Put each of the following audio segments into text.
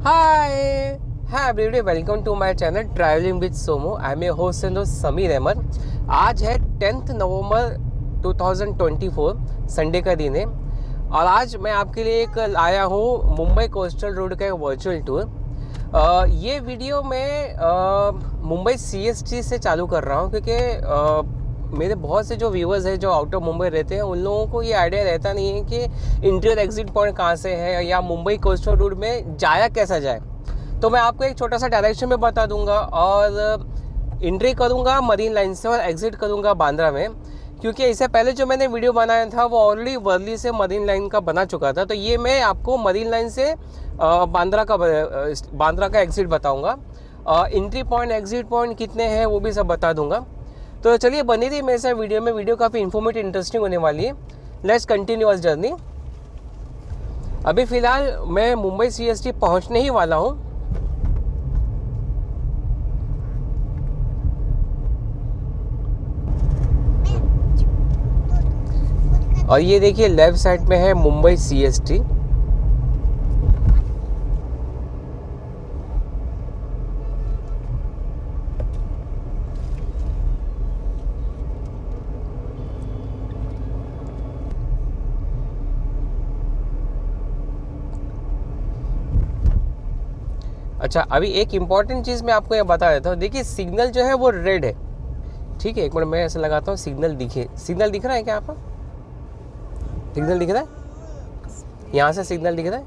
Hi, hi everybody, welcome to my channel Traveling with Somo. I am your host and host Sameer Ahmad. आज है 10 नवंबर 2024, Sunday का दिन है और आज मैं आपके लिए एक आया हूँ मुंबई कोस्टल रोड का एक वर्चुअल टूर। ये वीडियो मैं मुंबई CST से चालू कर रहा हूँ क्योंकि मेरे बहुत से जो व्यूअर्स हैं जो आउट ऑफ मुंबई रहते हैं उन लोगों को ये आइडिया रहता नहीं है कि इंटीरियर एग्जिट पॉइंट कहाँ से है या मुंबई कोस्टल रोड में जाया कैसा जाए। तो मैं आपको एक छोटा सा डायरेक्शन में बता दूंगा और एंट्री करूंगा मरीन लाइन से और एग्जिट करूंगा बांद्रा में, क्योंकि इससे पहले जो मैंने वीडियो बनाया था वो ऑलरेडी वर्ली से मरीन लाइन का बना चुका था। तो ये मैं आपको मरीन लाइन से बांद्रा का एग्जिट बताऊँगा। एंट्री पॉइंट एग्जिट पॉइंट कितने हैं वो भी सब बता दूँगा। तो चलिए बनी रही मेरे साथ वीडियो काफ़ी इन्फॉर्मेटिव इंटरेस्टिंग होने वाली है। Let's continue our journey. अभी फ़िलहाल मैं मुंबई CST पहुंचने ही वाला हूं। और ये देखिए लेफ्ट साइड में है मुंबई CST। अच्छा, अभी एक इम्पॉर्टेंट चीज़ मैं आपको ये बता देता हूँ। देखिए सिग्नल जो है वो रेड है, ठीक है। एक मिनट मैं ऐसे लगाता हूँ, सिग्नल दिख रहा है क्या आपको? सिग्नल दिख रहा है? यहाँ से सिग्नल दिख रहा है?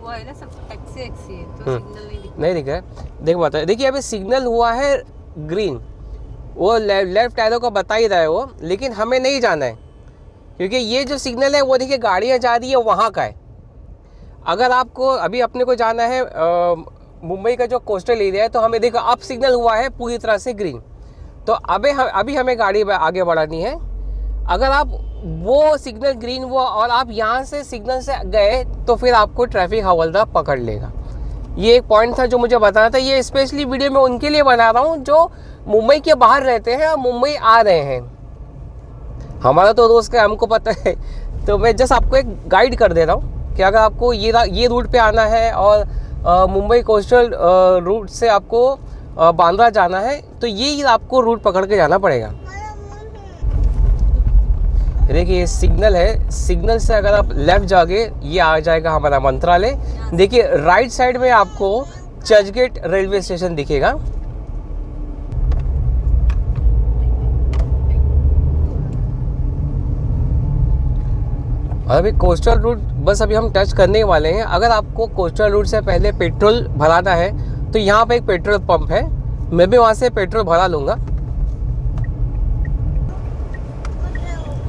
वो है ना, सब टैक्सी है तो सिग्नल नहीं दिख रहा है। देखो बताइए, देखिए अभी सिग्नल हुआ है ग्रीन, वो लेफ्ट एरो का बता ही रहा है वो, लेकिन हमें नहीं जाना है क्योंकि ये जो सिग्नल है वो देखिए गाड़ियाँ जा रही है वहाँ का है। अगर आपको अभी अपने को जाना है मुंबई का जो कोस्टल एरिया है तो हमें देखो अब सिग्नल हुआ है पूरी तरह से ग्रीन। तो अभी हमें गाड़ी आगे बढ़ानी है। अगर आप वो सिग्नल ग्रीन हुआ और आप यहाँ से सिग्नल से गए तो फिर आपको ट्रैफिक हवलदार पकड़ लेगा। ये एक पॉइंट था जो मुझे बताना था। ये स्पेशली वीडियो मैं उनके लिए बना रहा हूँ जो मुंबई के बाहर रहते हैं और मुंबई आ रहे हैं। हमारा तो दोस्त का हमको पता है, तो मैं जस्ट आपको एक गाइड कर दे रहा हूँ कि अगर आपको ये रूट पे आना है और मुंबई कोस्टल रूट से आपको बांद्रा जाना है तो ये आपको रूट पकड़ के जाना पड़ेगा। देखिए ये सिग्नल है, सिग्नल से अगर आप लेफ्ट जाओगे ये आ जाएगा हमारा मंत्रालय। देखिए राइट साइड में आपको चर्चगेट रेलवे स्टेशन दिखेगा। और अभी कोस्टल रूट बस अभी हम टच करने वाले हैं। अगर आपको कोस्टल रूट से पहले पेट्रोल भराना है तो यहाँ पे एक पेट्रोल पंप है, मैं भी वहाँ से पेट्रोल भरा लूँगा।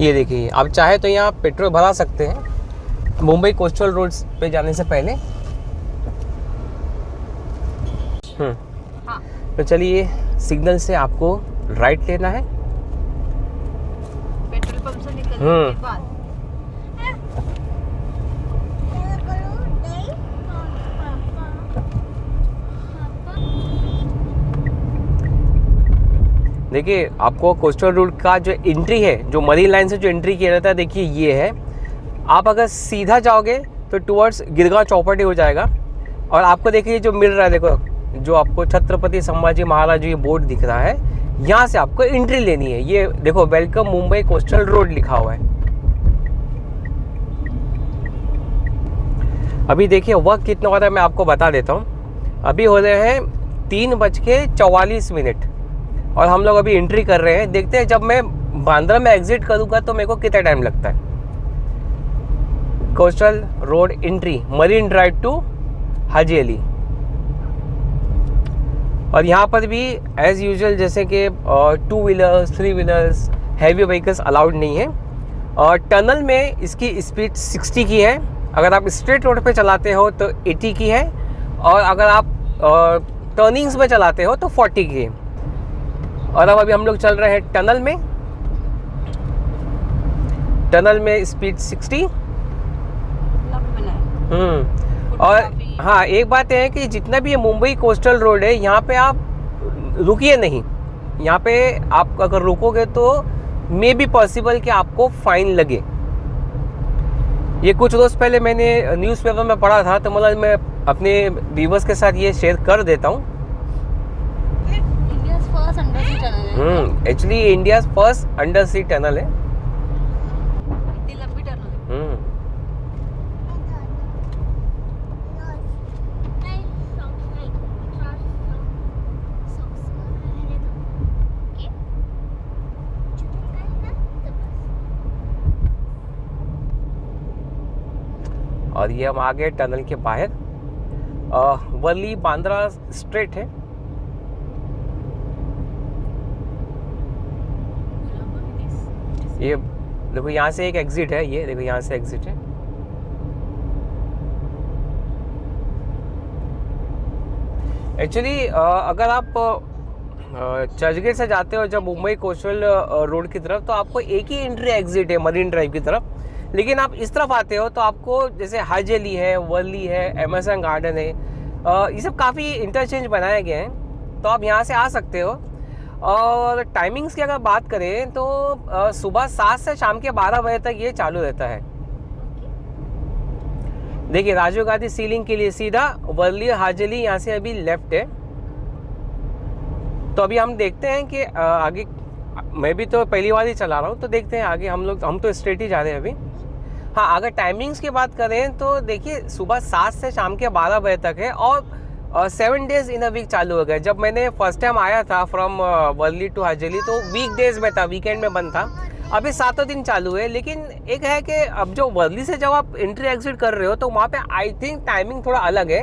ये देखिए आप चाहे तो यहाँ पेट्रोल भरा सकते हैं मुंबई कोस्टल रोड पे जाने से पहले। हाँ। तो चलिए सिग्नल से आपको राइट लेना है। पेट्रोल पंप से निकलने के बाद देखिए आपको कोस्टल रूट का जो एंट्री है, जो मरीन लाइन से जो एंट्री किया जाता है, देखिए ये है। आप अगर सीधा जाओगे तो टुवर्ड्स गिरगांव चौपाटी हो जाएगा और आपको देखिए जो मिल रहा है, देखो जो आपको छत्रपति संभाजी महाराज ये बोर्ड दिख रहा है, यहाँ से आपको एंट्री लेनी है। ये देखो वेलकम मुंबई कोस्टल रोड लिखा हुआ है। अभी देखिए वक्त कितना हो रहा है मैं आपको बता देता हूँ। अभी हो रहे हैं 3:44 और हम लोग अभी एंट्री कर रहे हैं। देखते हैं जब मैं बांद्रा में एग्जिट करूँगा तो मेरे को कितना टाइम लगता है। Coastal road entry Marine Drive to Haji Ali. और यहाँ पर भी एज यूजुअल जैसे कि 2 wheelers 3 wheelers heavy vehicles allowed नहीं है। और टनल में इसकी स्पीड 60 की है। अगर आप स्ट्रेट रोड पे चलाते हो तो 80 की है और अगर आप टर्निंग्स में चलाते हो तो 40 की है। और अब अभी हम लोग चल रहे हैं टनल में। टनल में स्पीड 60। और हाँ एक बात है कि जितना भी ये मुंबई कोस्टल रोड है यहाँ पे आप रुकिए नहीं। यहाँ पे आप अगर रुकोगे तो मे बी पॉसिबल कि आपको फाइन लगे। ये कुछ रोज़ पहले मैंने न्यूज़पेपर में पढ़ा था, तो मतलब मैं अपने व्यूअर्स के साथ ये शेयर कर देता हूँ। इंडियाज फर्स्ट अंडर सी टनल है। एक्चुअली इंडियाज फर्स्ट अंडर सी टनल है। इतनी लंबी टनल है। और ये हम आ गए टनल के बाहर। वर्ली बांद्रा स्ट्रेट है। ये देखो यहाँ से एक एग्जिट है, ये देखो यहाँ से एग्जिट है। एक्चुअली अगर आप चर्चगेट से जाते हो जब मुंबई कोस्टल रोड की तरफ, तो आपको एक ही एंट्री एग्जिट है मरीन ड्राइव की तरफ। लेकिन आप इस तरफ आते हो तो आपको जैसे हाजेली है, वर्ली है, एमएसएन गार्डन है, ये सब काफ़ी इंटरचेंज बनाए गए हैं, तो आप यहाँ से आ सकते हो। और टाइमिंग्स की अगर बात करें तो सुबह 7 से शाम के 12 बजे तक ये चालू रहता है। देखिए राजीव गांधी सीलिंग के लिए सीधा वर्ली हाजेली यहाँ से अभी लेफ्ट है। तो अभी हम देखते हैं कि आगे, मैं भी तो पहली बार ही चला रहा हूँ, तो देखते हैं आगे हम तो स्ट्रेट ही जा रहे हैं अभी। हाँ, अगर टाइमिंग्स की बात करें तो देखिए सुबह 7 से शाम के 12 बजे तक है, और 7 डेज इन अ वीक चालू हो गए। जब मैंने फर्स्ट टाइम आया था फ्रॉम वर्ली टू हाजेली तो वीक डेज में था, वीकेंड में बंद था। अभी 7 दिन चालू है। लेकिन एक है कि अब जो वर्ली से जब आप एंट्री एग्जिट कर रहे हो तो वहाँ पे आई थिंक टाइमिंग थोड़ा अलग है।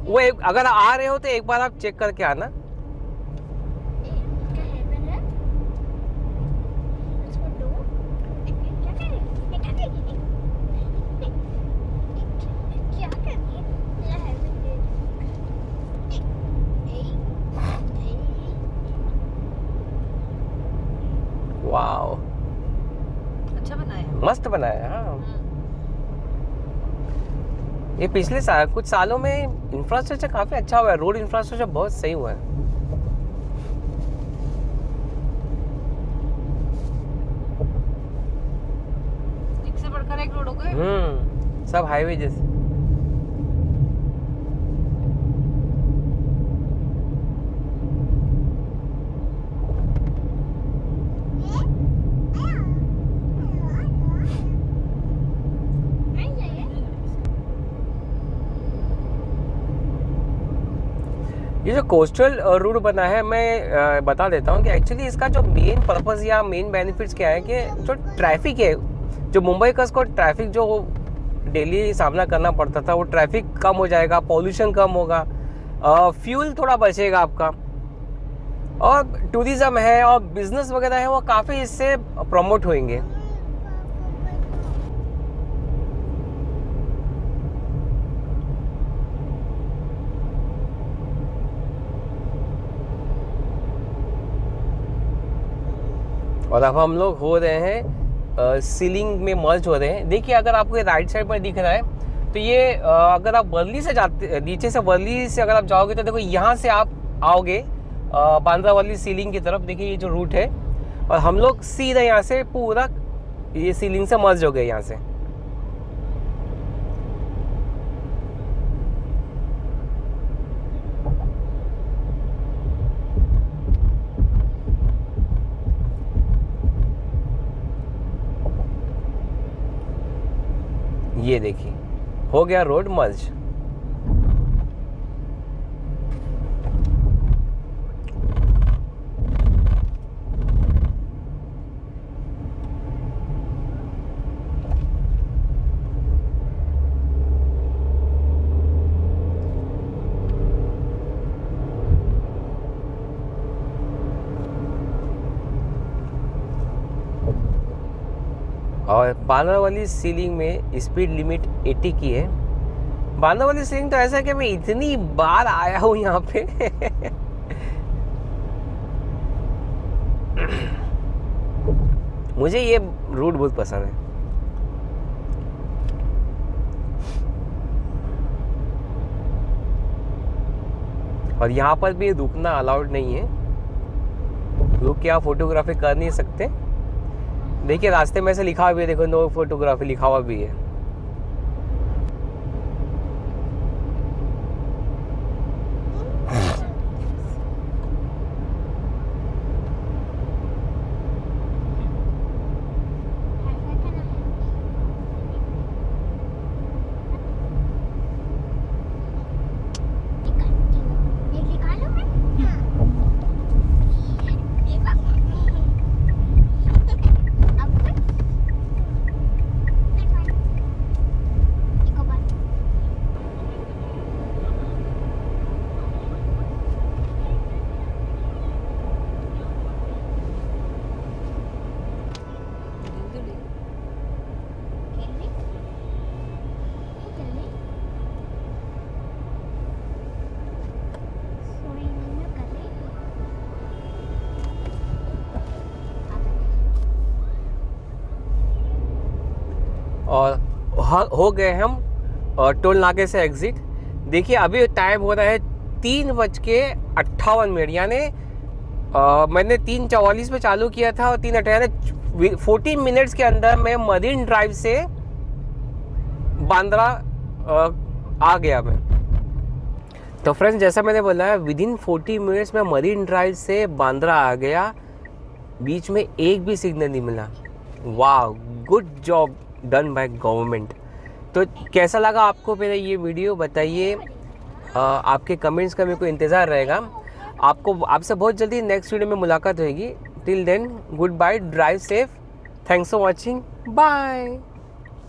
वो अगर आ रहे हो तो एक बार आप चेक करके आना। वाओ, अच्छा बनाया। मस्त बनाया। हाँ, ये पिछले कुछ सालों में इंफ्रास्ट्रक्चर काफी अच्छा हुआ है, रोड इंफ्रास्ट्रक्चर बहुत सही हुआ है। एक से बढ़कर एक रोड हो गए। सब हाईवे जैसे। ये जो कोस्टल रूट बना है, मैं बता देता हूँ कि एक्चुअली इसका जो मेन पर्पस या मेन बेनिफिट्स क्या है कि जो ट्रैफिक है, जो मुंबई का को ट्रैफिक जो डेली सामना करना पड़ता था, वो ट्रैफिक कम हो जाएगा, पॉल्यूशन कम होगा, फ्यूल थोड़ा बचेगा आपका, और टूरिज़्म है और बिजनेस वगैरह है वो काफ़ी इससे प्रमोट होंगे। और अब हम लोग हो रहे हैं सीलिंग में मर्ज हो रहे हैं। देखिए अगर आपको राइट साइड पर दिख रहा है तो ये अगर आप वर्ली से जाते, नीचे से वर्ली से अगर आप जाओगे तो देखो यहाँ से आप आओगे बांद्रा वर्ली सीलिंग की तरफ। देखिए ये जो रूट है, और हम लोग सीधा यहाँ से पूरा ये सीलिंग से मर्ज हो गए यहाँ से। ये देखिए हो गया रोड मर्ज। और बांद्रा वाली सीलिंग में स्पीड लिमिट 80 की है। बांद्रा वाली सीलिंग तो ऐसा है कि मैं इतनी बार आया हूँ यहाँ पे मुझे ये रूट बहुत पसंद है। और यहाँ पर भी रुकना अलाउड नहीं है, रुक के आप फोटोग्राफी कर नहीं सकते। देखिए रास्ते में से लिखा हुआ भी है, देखो नो फोटोग्राफी लिखा हुआ भी है। हो गए हम टोल नाके से एग्ज़िट। देखिए अभी टाइम हो रहा है 3:58, यानी मैंने 3:44 पे चालू किया था और 3:58, 14 मिनट्स के अंदर मैं मरीन ड्राइव से बांद्रा आ गया मैं। तो फ्रेंड्स, जैसा मैंने बोला है, विद इन 40 मिनट्स में मरीन ड्राइव से बांद्रा आ गया, बीच में एक भी सिग्नल नहीं मिला। वाह, good job done by government. तो कैसा लगा आपको मेरा ये वीडियो, बताइए। आपके कमेंट्स का मेरे को इंतज़ार रहेगा। आपसे बहुत जल्दी नेक्स्ट वीडियो में मुलाकात होगी। Till then, good bye, drive safe, thanks for watching, bye.